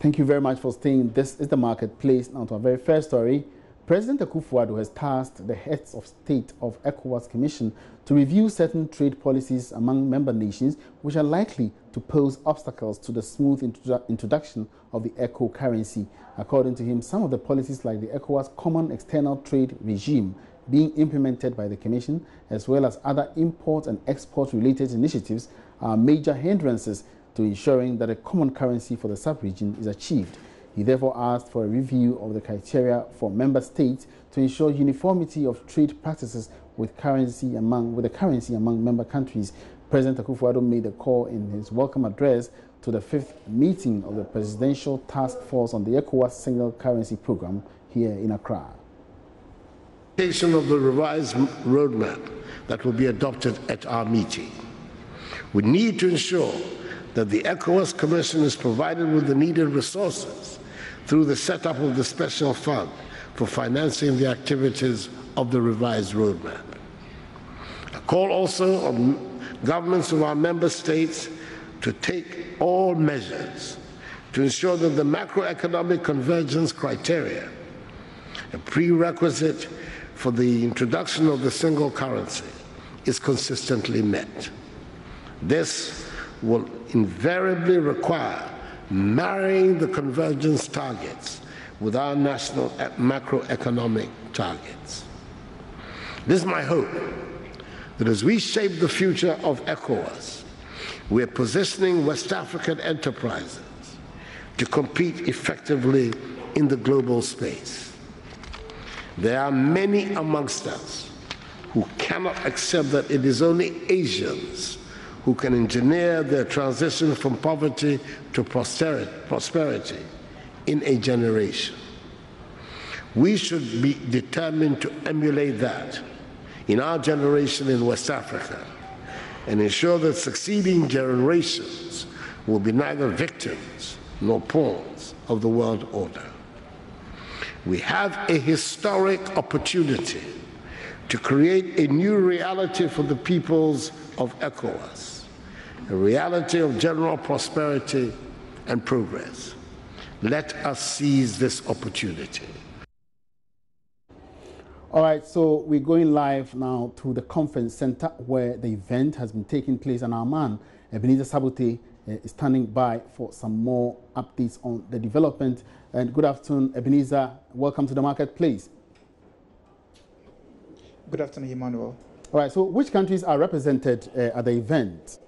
Thank you very much for staying. This is the Marketplace. Now to our very first story. President Akufo-Addo has tasked the heads of state of ECOWAS Commission to review certain trade policies among member nations which are likely to pose obstacles to the smooth introduction of the ECO currency. According to him, some of the policies like the ECOWAS Common External Trade Regime being implemented by the Commission, as well as other import and export related initiatives, are major hindrances to ensuring that a common currency for the sub-region is achieved. He therefore asked for a review of the criteria for member states to ensure uniformity of trade practices with the currency among member countries. President Akufo-Addo made the call in his welcome address to the 5th meeting of the Presidential Task Force on the ECOWAS Single Currency Program here in Accra. Of the revised roadmap that will be adopted at our meeting. We need to ensure that the ECOWAS Commission is provided with the needed resources through the setup of the special fund for financing the activities of the revised roadmap. I call also on governments of our member states to take all measures to ensure that the macroeconomic convergence criteria, a prerequisite for the introduction of the single currency, is consistently met. This will invariably require marrying the convergence targets with our national macroeconomic targets. It is my hope that as we shape the future of ECOWAS, we are positioning West African enterprises to compete effectively in the global space. There are many amongst us who cannot accept that it is only Asians who can engineer their transition from poverty to prosperity in a generation. We should be determined to emulate that in our generation in West Africa and ensure that succeeding generations will be neither victims nor pawns of the world order. We have a historic opportunity to create a new reality for the peoples of ECOWAS, a reality of general prosperity and progress. Let us seize this opportunity. All right, so we're going live now to the conference center where the event has been taking place, and our man, Ebenezer Sabote, is standing by for some more updates on the development. And good afternoon, Ebenezer. Welcome to the Marketplace. Good afternoon, Emmanuel. All right, so which countries are represented at the event?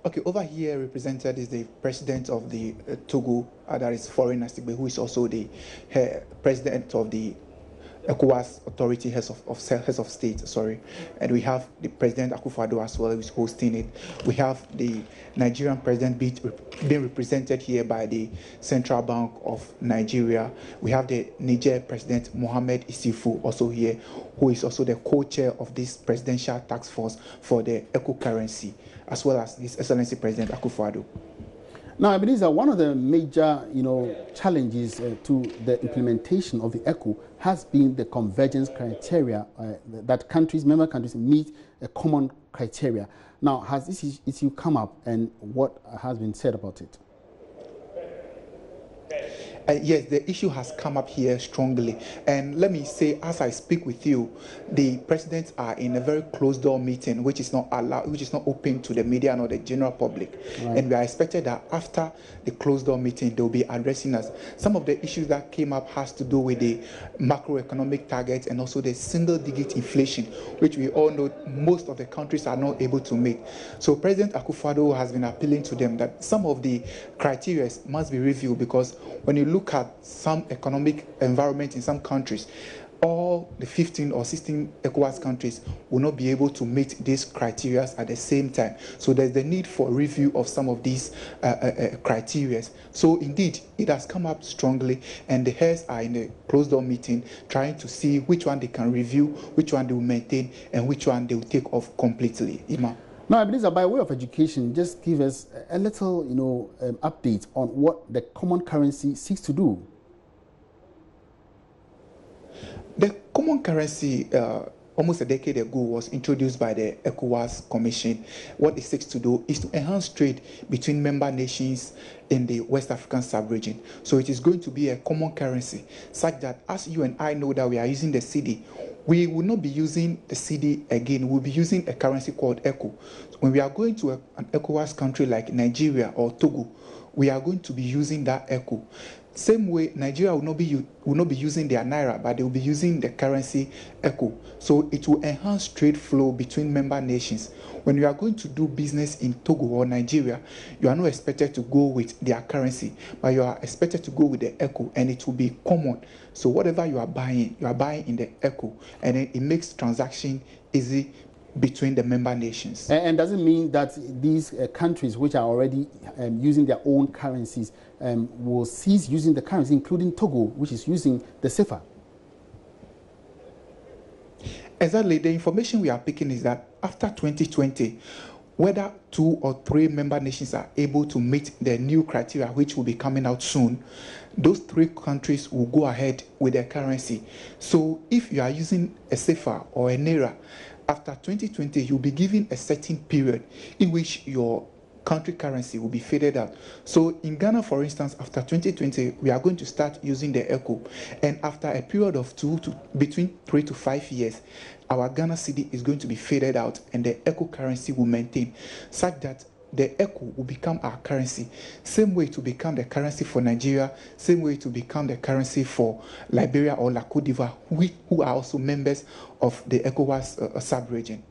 Okay, over here represented is the president of the Togo, that is Foreign Nastigbe, who is also the president of the ECOWAS Authority Heads of State, sorry. And we have the President Akufo-Addo as well, who is hosting it. We have the Nigerian president being represented here by the Central Bank of Nigeria. We have the Niger President Mohamed Isifu also here, who is also the co-chair of this presidential task force for the ECO currency, as well as His Excellency President Akufo-Addo. Now, Ebenezer, one of the major, challenges to the implementation of the ECO has been the convergence criteria that member countries meet a common criteria. Now, has this issue come up, and what has been said about it? Yes, the issue has come up here strongly. And let me say, as I speak with you, the presidents are in a very closed-door meeting, which is not allowed, which is not open to the media nor the general public. Right. And we are expected that after the closed-door meeting, they will be addressing us. Some of the issues that came up has to do with the macroeconomic targets and also the single-digit inflation, which we all know most of the countries are not able to meet. So President Akufo-Addo has been appealing to them that some of the criteria must be reviewed, because when you look at some economic environment in some countries, all the 15 or 16 ECOWAS countries will not be able to meet these criteria at the same time. So there's the need for review of some of these criteria. So indeed, it has come up strongly, and the heads are in a closed-door meeting trying to see which one they can review, which one they will maintain, and which one they will take off completely. Ima. Now, Ebenezer, by way of education, just give us a little, update on what the common currency seeks to do. The common currency almost a decade ago was introduced by the ECOWAS Commission. What it seeks to do is to enhance trade between member nations in the West African sub-region. So it is going to be a common currency, such that as you and I know that we are using the cedi, we will not be using the cedi again. We'll be using a currency called ECO. When we are going to an ECOWAS country like Nigeria or Togo, we are going to be using that ECO. Same way, Nigeria will not be using their naira, but they will be using the currency ECO. So it will enhance trade flow between member nations. When you are going to do business in Togo or Nigeria, you are not expected to go with their currency, but you are expected to go with the ECO, and it will be common. So whatever you are buying in the ECO, and then it makes transaction easy between the member nations. And does it mean that these countries which are already using their own currencies will cease using the currency, including Togo, which is using the CFA? Exactly. The information we are picking is that after 2020, whether 2 or 3 member nations are able to meet the new criteria, which will be coming out soon, those 3 countries will go ahead with their currency. So if you are using a CFA or a naira, after 2020, you'll be given a certain period in which your country currency will be faded out. So in Ghana, for instance, after 2020, we are going to start using the ECO. And after a period of between 3 to 5 years, our Ghana cedi is going to be faded out, and the ECO currency will maintain, such that the ECO will become our currency. Same way to become the currency for Nigeria, same way to become the currency for Liberia or La Côte d'Ivoire, who are also members of the ECOWAS sub-region.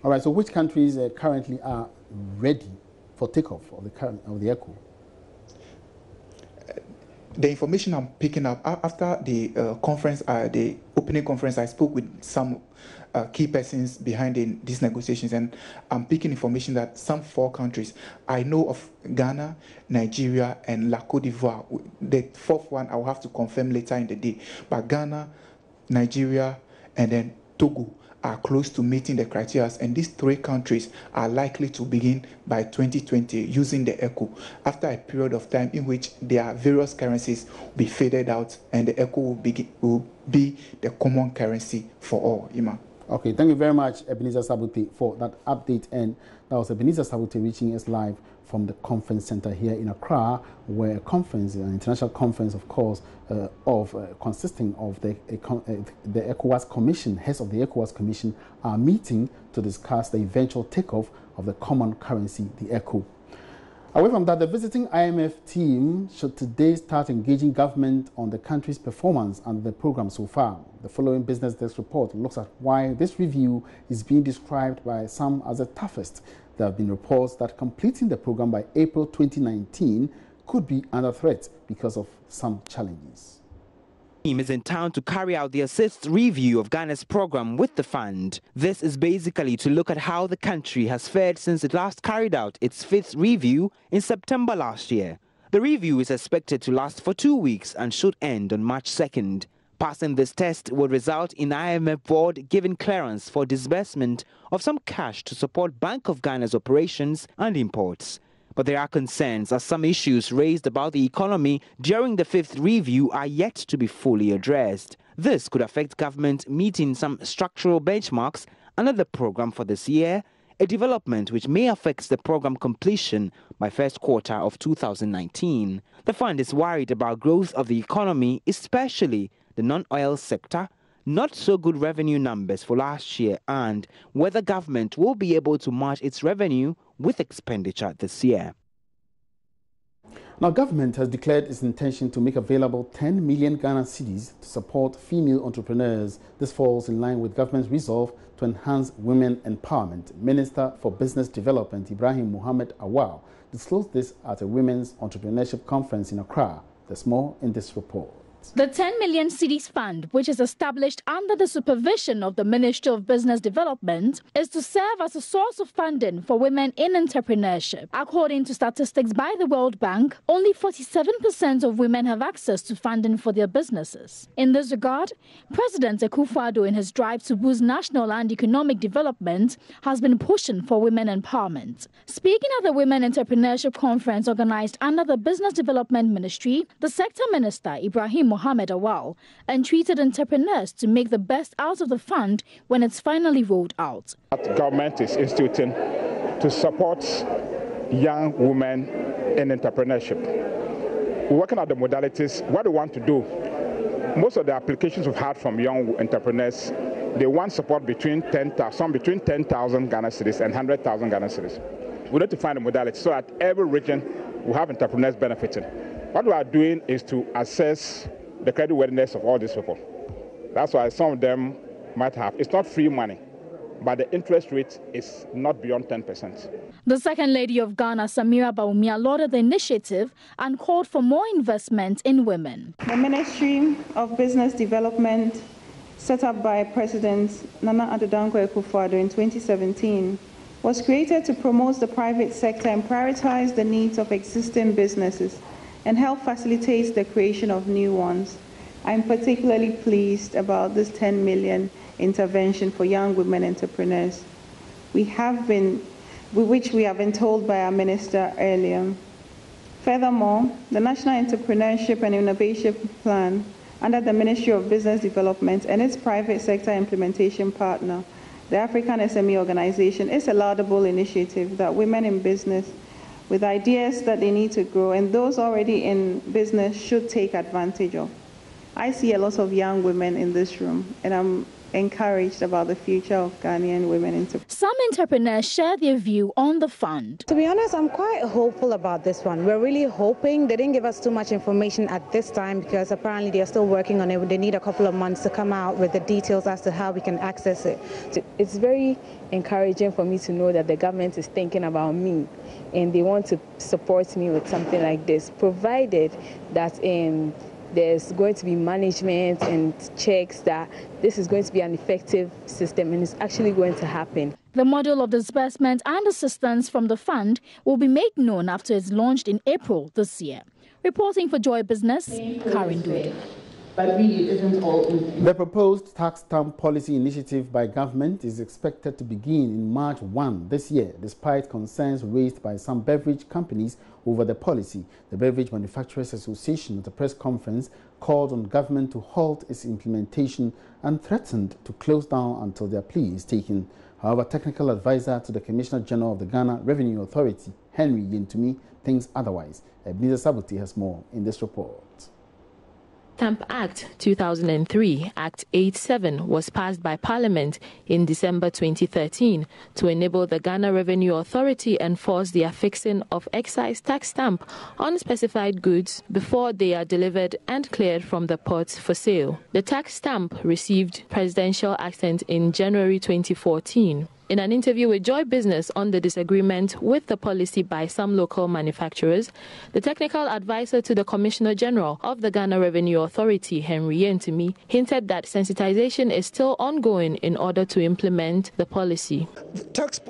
All right, so which countries currently are ready for takeoff of the ECO? The information I'm picking up after the conference, the opening conference, I spoke with some key persons behind these negotiations, and I'm picking information that some 4 countries, I know of Ghana, Nigeria, and La Côte d'Ivoire. The 4th one I will have to confirm later in the day. But Ghana, Nigeria, and then Togo are close to meeting the criteria, and these 3 countries are likely to begin by 2020 using the ECO after a period of time in which their various currencies will be faded out, and the ECO will be the common currency for all. Ima. Okay, thank you very much, Ebenezer Sabute, for that update. And that was Ebenezer Sabute reaching us live from the conference center here in Accra, where a conference, an international conference, of course, consisting of the ECOWAS Commission, heads of the ECOWAS Commission, are meeting to discuss the eventual takeoff of the common currency, the ECO. Away from that, the visiting IMF team should today start engaging government on the country's performance under the program so far. The following Business Desk report looks at why this review is being described by some as the toughest. There have been reports that completing the program by April 2019 could be under threat because of some challenges. The team is in town to carry out the 6th review of Ghana's program with the fund. This is basically to look at how the country has fared since it last carried out its 5th review in September last year. The review is expected to last for 2 weeks and should end on March 2nd. Passing this test will result in IMF board giving clearance for disbursement of some cash to support Bank of Ghana's operations and imports. But there are concerns as some issues raised about the economy during the 5th review are yet to be fully addressed. This could affect government meeting some structural benchmarks under the program for this year, a development which may affect the program completion by first quarter of 2019. The fund is worried about growth of the economy, especially the non-oil sector, not so good revenue numbers for last year, and whether government will be able to match its revenue with expenditure this year. Now, government has declared its intention to make available 10 million Ghana cedis to support female entrepreneurs. This falls in line with government's resolve to enhance women empowerment. Minister for Business Development Ibrahim Mohammed Awal disclosed this at a women's entrepreneurship conference in Accra. There's more in this report. The 10 million cedis fund, which is established under the supervision of the Ministry of Business Development, is to serve as a source of funding for women in entrepreneurship. According to statistics by the World Bank, only 47% of women have access to funding for their businesses. In this regard, President Akufo-Addo, in his drive to boost national and economic development, has been pushing for women empowerment. Speaking at the Women Entrepreneurship Conference organized under the Business Development Ministry, the sector minister, Ibrahim Mohammed Awal entreated entrepreneurs to make the best out of the fund when it's finally rolled out. The government is instituting to support young women in entrepreneurship. We're working at the modalities, what we want to do. Most of the applications we've had from young entrepreneurs, they want support between 10,000 Ghana cedis and 100,000 Ghana cedis. We need to find a modality so that every region will have entrepreneurs benefiting. What we are doing is to assess the creditworthiness of all these people. That's why some of them might have. It's not free money, but the interest rate is not beyond 10%. The Second Lady of Ghana, Samira Bawumia, lauded the initiative and called for more investment in women. The Ministry of Business Development, set up by President Nana Addo Dankwa Akufo-Addo in 2017, was created to promote the private sector and prioritize the needs of existing businesses and help facilitate the creation of new ones. I'm particularly pleased about this 10 million intervention for young women entrepreneurs, which we have been told by our minister earlier. Furthermore, the National Entrepreneurship and Innovation Plan under the Ministry of Business Development and its private sector implementation partner, the African SME Organization, is a laudable initiative that women in business with ideas that they need to grow and those already in business should take advantage of. I see a lot of young women in this room, and I'm encouraged about the future of Ghanaian women entrepreneurs. Some entrepreneurs share their view on the fund. To be honest, I'm quite hopeful about this one. We're really hoping. They didn't give us too much information at this time because apparently they're still working on it. They need a couple of months to come out with the details as to how we can access it. So it's very encouraging for me to know that the government is thinking about me and they want to support me with something like this, provided that there's going to be management and checks that this is going to be an effective system and it's actually going to happen. The model of disbursement and assistance from the fund will be made known after it's launched in April this year. Reporting for Joy Business, Karen Dude. But really, it isn't all. The proposed tax stamp policy initiative by government is expected to begin in March 1 this year, despite concerns raised by some beverage companies over the policy. The Beverage Manufacturers Association at a press conference called on government to halt its implementation and threatened to close down until their plea is taken. However, technical advisor to the Commissioner General of the Ghana Revenue Authority, Henry Yentumi, thinks otherwise. Ebenezer Sabuti has more in this report. Stamp Act 2003, Act 87, was passed by Parliament in December 2013 to enable the Ghana Revenue Authority enforce the affixing of excise tax stamp on specified goods before they are delivered and cleared from the ports for sale. The tax stamp received presidential assent in January 2014. In an interview with Joy Business on the disagreement with the policy by some local manufacturers, the technical advisor to the Commissioner General of the Ghana Revenue Authority, Henry Yentumi, hinted that sensitization is still ongoing in order to implement the policy. Tax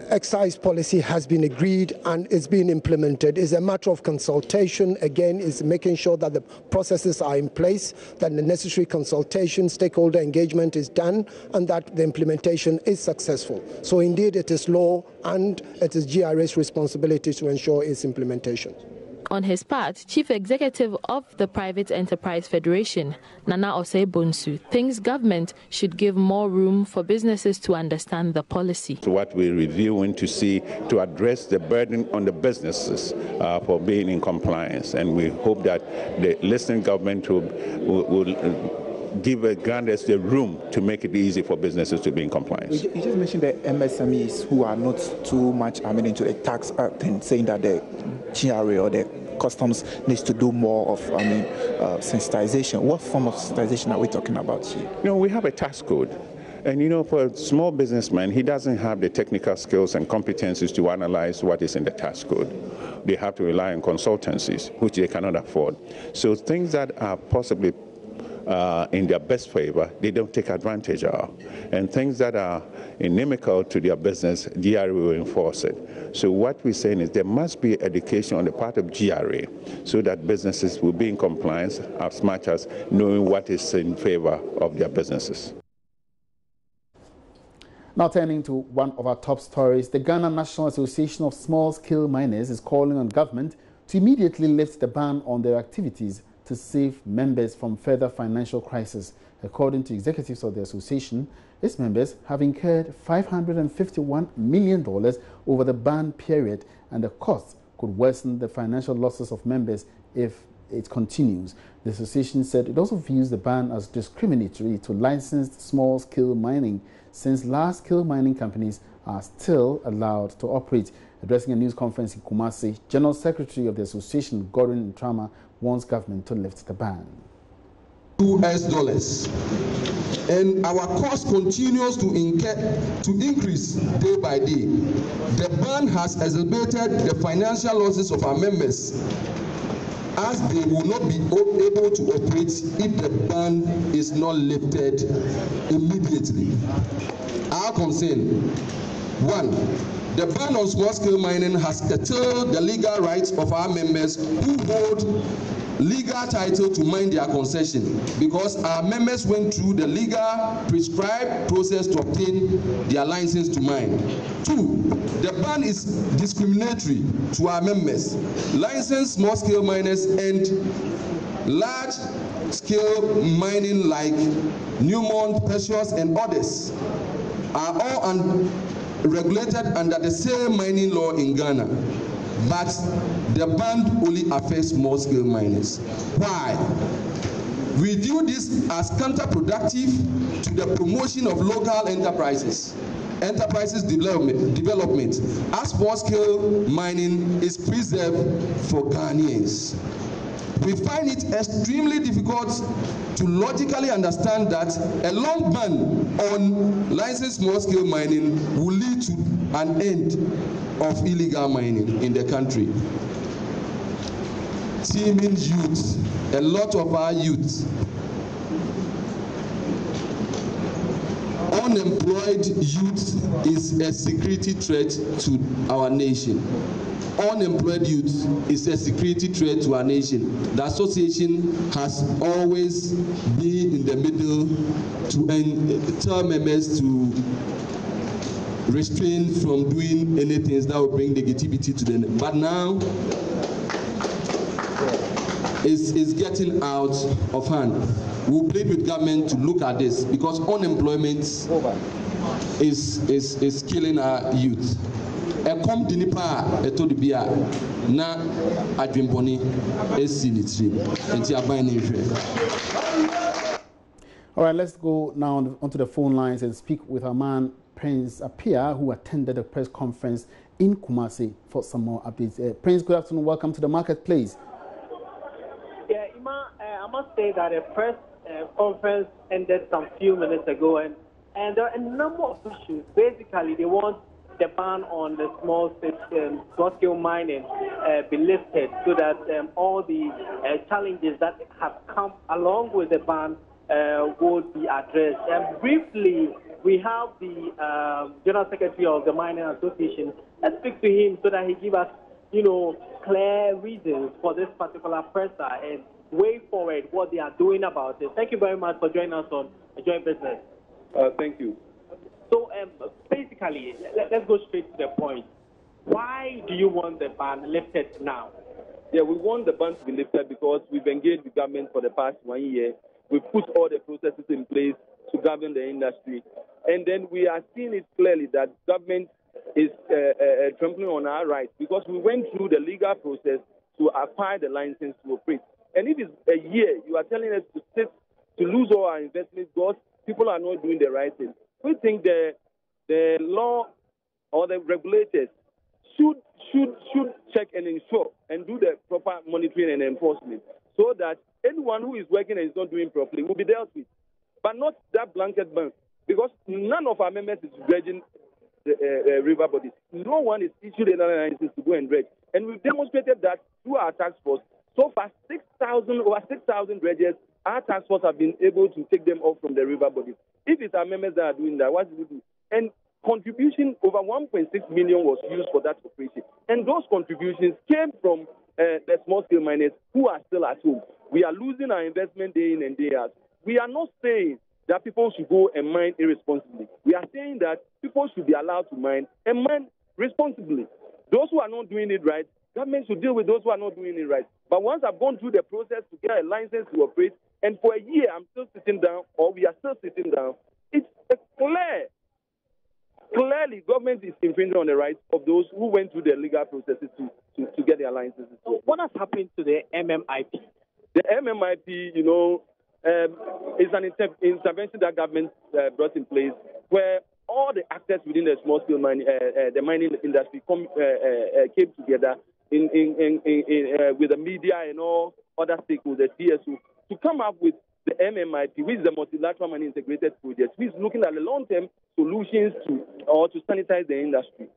excise policy has been agreed and is being implemented. It's a matter of consultation. Again, is making sure that the processes are in place, that the necessary consultation, stakeholder engagement is done, and that the implementation is successful. So indeed, it is law and it is GRA's responsibility to ensure its implementation. On his part, Chief Executive of the Private Enterprise Federation, Nana Osei Bonsu, thinks government should give more room for businesses to understand the policy. So what we're reviewing to address the burden on the businesses for being in compliance, and we hope that the listening government will give grant the room to make it easy for businesses to be in compliance. You just mentioned the MSMEs who are not too much into a tax thing, saying that the GRA or the customs needs to do more of sensitization. What form of sensitization are we talking about here? We have a tax code. And for a small businessman, he doesn't have the technical skills and competencies to analyze what is in the tax code. They have to rely on consultancies, which they cannot afford. So things that are possibly in their best favor, they don't take advantage of. And things that are inimical to their business, GRA will enforce it. So what we're saying is there must be education on the part of GRA so that businesses will be in compliance as much as knowing what is in favor of their businesses. Now turning to one of our top stories, the Ghana National Association of Small-Scale Miners is calling on government to immediately lift the ban on their activities, to save members from further financial crisis. According to executives of the association, its members have incurred $551 million over the ban period, and the cost could worsen the financial losses of members if it continues. The association said it also views the ban as discriminatory to licensed small-scale mining, since large-scale mining companies are still allowed to operate. Addressing a news conference in Kumasi, General Secretary of the association, Godwin Ntrama, wants government to lift the ban. $2, and our cost continues to increase day by day. The ban has exacerbated the financial losses of our members, as they will not be able to operate if the ban is not lifted immediately. Our concern: 1. The ban on small-scale mining has curtailed the legal rights of our members who hold legal title to mine their concession, because our members went through the legal prescribed process to obtain their license to mine. 2. The ban is discriminatory to our members. Licensed small-scale miners and large-scale mining like Newmont, Precious, and others are all regulated under the same mining law in Ghana. But the ban only affects small-scale miners. Why? We view this as counterproductive to the promotion of local enterprises development, as small-scale mining is preserved for Ghanaians. We find it extremely difficult to logically understand that a long ban on licensed small-scale mining will lead to an end of illegal mining in the country. Teeming youth, a lot of our youth, unemployed youth is a security threat to our nation. Unemployed youth is a security threat to our nation. The association has always been in the middle to tell members to restrain from doing anything that will bring negativity to them. But now it's getting out of hand. We'll plead with government to look at this, because unemployment is killing our youth. All right, let's go now onto the phone lines and speak with our man Prince Appiah, who attended a press conference in Kumasi for some more updates. Prince, good afternoon. Welcome to the marketplace. Yeah, Ima, I must say that a press conference ended some few minutes ago, and there are a number of issues. Basically, they want the ban on the small-scale mining be lifted, so that all the challenges that have come along with the ban would be addressed. And briefly, we have the General Secretary of the Mining Association. Let's speak to him so that he give us, clear reasons for this particular presser and way forward what they are doing about it. Thank you very much for joining us on Joint Business. Thank you. So basically, let's go straight to the point. Why do you want the ban lifted now? Yeah, we want the ban to be lifted because we've engaged with government for the past 1 year. We've put all the processes in place to govern the industry. And then we are seeing it clearly that government is trampling on our rights, because we went through the legal process to acquire the license to operate. And if it's a year, you are telling us to sit, to lose all our investments because people are not doing the right thing. We think the law or the regulators should check and ensure and do the proper monitoring and enforcement, so that anyone who is working and is not doing properly will be dealt with, but not that blanket ban, because none of our members is dredging the river bodies. No one is issued another license to go and dredge, and we've demonstrated that through our task force. So far, over 6,000 dredgers, our task force have been able to take them off from the river bodies. If it's our members that are doing that, what do we do? And contribution over 1.6 million was used for that operation. And those contributions came from the small-scale miners who are still at home. We are losing our investment day in and day out. We are not saying that people should go and mine irresponsibly. We are saying that people should be allowed to mine and mine responsibly. Those who are not doing it right government should deal with those who are not doing it right. But once I've gone through the process to get a license to operate, and for a year I'm still sitting down, or we are still sitting down, it's clearly government is infringing on the rights of those who went through the legal processes to get their licenses. So what has happened to the MMIP? The MMIP, is an intervention that government brought in place where all the actors within the small-scale mining, the mining industry came together with the media and all other stakeholders, DSO, to come up with the MMIP, which is the Multilateral Mining Integrated Project, which is looking at the long-term solutions to sanitize the industry.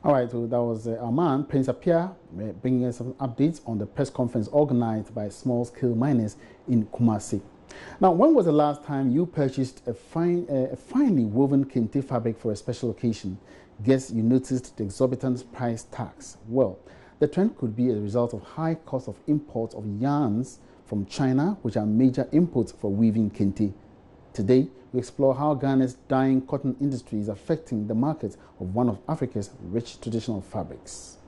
All right, so that was our man, Prince Appiah, bringing us some updates on the press conference organized by small-scale miners in Kumasi. Now, when was the last time you purchased a finely woven kente fabric for a special occasion? Guess you noticed the exorbitant price tags. Well, the trend could be a result of high cost of imports of yarns from China, which are major inputs for weaving kente. Today, we explore how Ghana's dyeing cotton industry is affecting the market of one of Africa's rich traditional fabrics.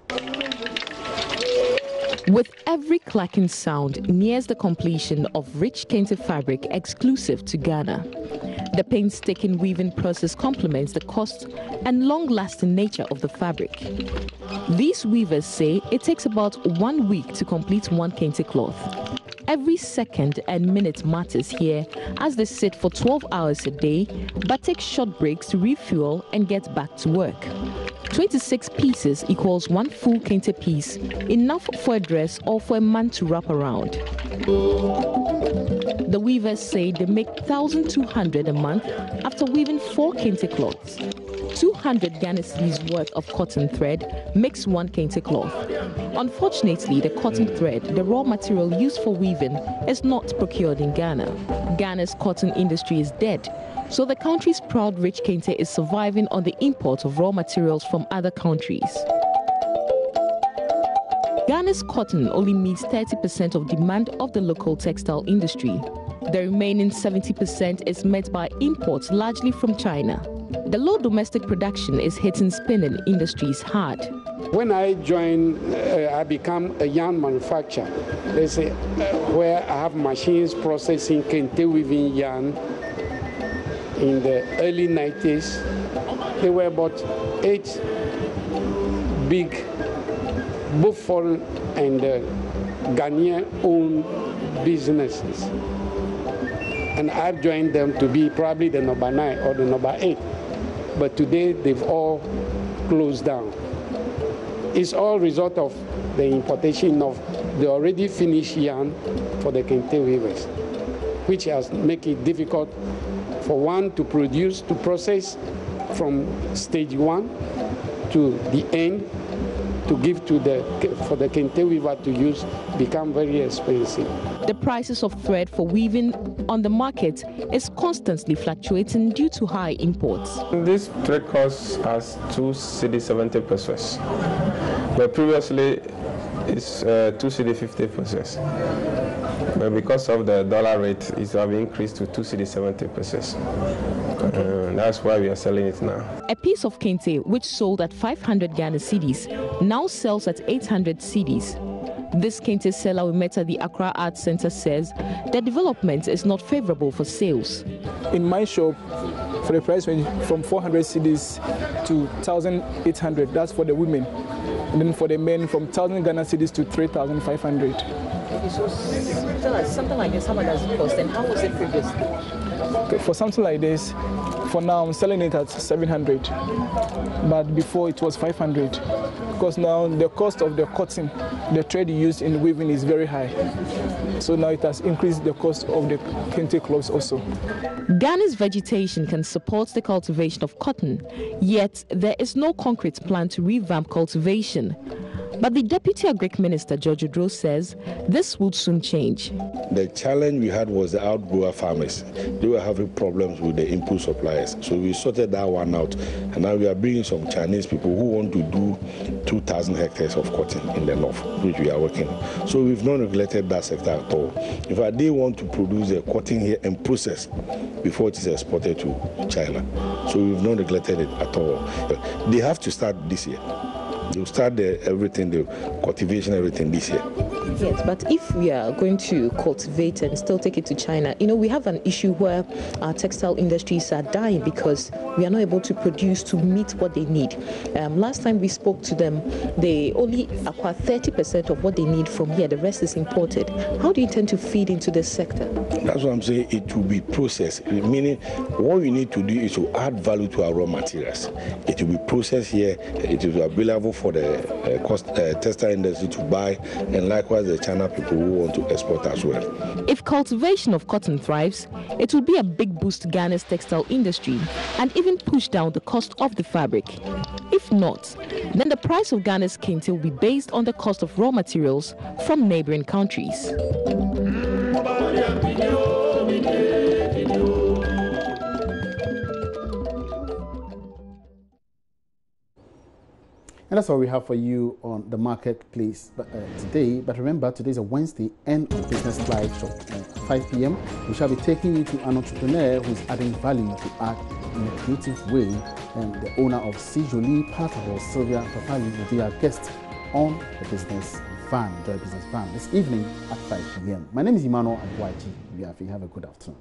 With every clacking sound nears the completion of rich kente fabric exclusive to Ghana. The painstaking weaving process complements the cost and long-lasting nature of the fabric. These weavers say it takes about 1 week to complete one kente cloth. Every second and minute matters here as they sit for 12 hours a day but take short breaks to refuel and get back to work. 26 pieces equals one full kente piece, enough for a dress or for a man to wrap around. The weavers say they make 1,200 a month after weaving 4 kente cloths. 200 Ghana cedis worth of cotton thread makes one kente cloth. Unfortunately, the cotton thread, the raw material used for weaving, is not procured in Ghana. Ghana's cotton industry is dead, so the country's proud rich kente is surviving on the import of raw materials from other countries. Ghana's cotton only meets 30% of demand of the local textile industry. The remaining 70% is met by imports largely from China. The low domestic production is hitting spinning industries hard. When I joined, I became a yarn manufacturer. There's where I have machines processing kente weaving yarn. In the early 90s, there were about 8 big, both foreign and Ghanaian-owned businesses. And I've joined them to be probably the number 9 or the number 8. But today, they've all closed down. It's all a result of the importation of the already finished yarn for the kente weavers, which has made it difficult for one to produce, to process from stage 1 to the end, to give for the kente weaver to use, become very expensive. The prices of thread for weaving on the market is constantly fluctuating due to high imports. This thread costs us 2.70 pesos, but previously it's 2.50 pesos. But because of the dollar rate, it has increased to 2.70 pesos. That's why we are selling it now. A piece of kente, which sold at 500 Ghana cedis, now sells at 800 cedis. This kente seller we met at the Accra Arts Center says the development is not favorable for sales. In my shop, for the price range from 400 cedis to 1,800, that's for the women. And then for the men, from 1,000 Ghana cedis to 3,500. So tell us, something like this, how much does it cost and how was it previously? Okay, for something like this, for now I'm selling it at 700, but before it was 500, because now the cost of the cotton, the thread used in weaving is very high. So now it has increased the cost of the kente clothes also. Ghana's vegetation can support the cultivation of cotton, yet there is no concrete plan to revamp cultivation. But the Deputy Agric Minister, George Odro, says this will soon change. The challenge we had was the outgrower farmers. They were having problems with the input suppliers. So we sorted that one out. And now we are bringing some Chinese people who want to do 2,000 hectares of cotton in the north, which we are working on. So we've not neglected that sector at all. In fact, they want to produce the cotton here and process before it is exported to China. So we've not neglected it at all. They have to start this year. They'll start everything, the cultivation, everything this year. Yes, but if we are going to cultivate and still take it to China, we have an issue where our textile industries are dying because we are not able to produce to meet what they need. Last time we spoke to them, they only acquire 30% of what they need from here. The rest is imported. How do you intend to feed into this sector? That's what I'm saying. It will be processed, meaning what we need to do is to add value to our raw materials. It will be processed here. It will be available for the textile industry to buy, and likewise the China people who want to export as well. If cultivation of cotton thrives, it will be a big boost to Ghana's textile industry and even push down the cost of the fabric. If not, then the price of Ghana's kente will be based on the cost of raw materials from neighboring countries. And that's all we have for you on the marketplace today. But remember, today is a Wednesday and on Business Live Shop at 5 p.m. We shall be taking you to an entrepreneur who is adding value to art in a creative way. And the owner of Sijoli Partable, Sylvia Papali, will be our guest on the Business Van, Joy Business Van, this evening at 5 p.m. My name is Emmanuel Abwaji. Have a good afternoon.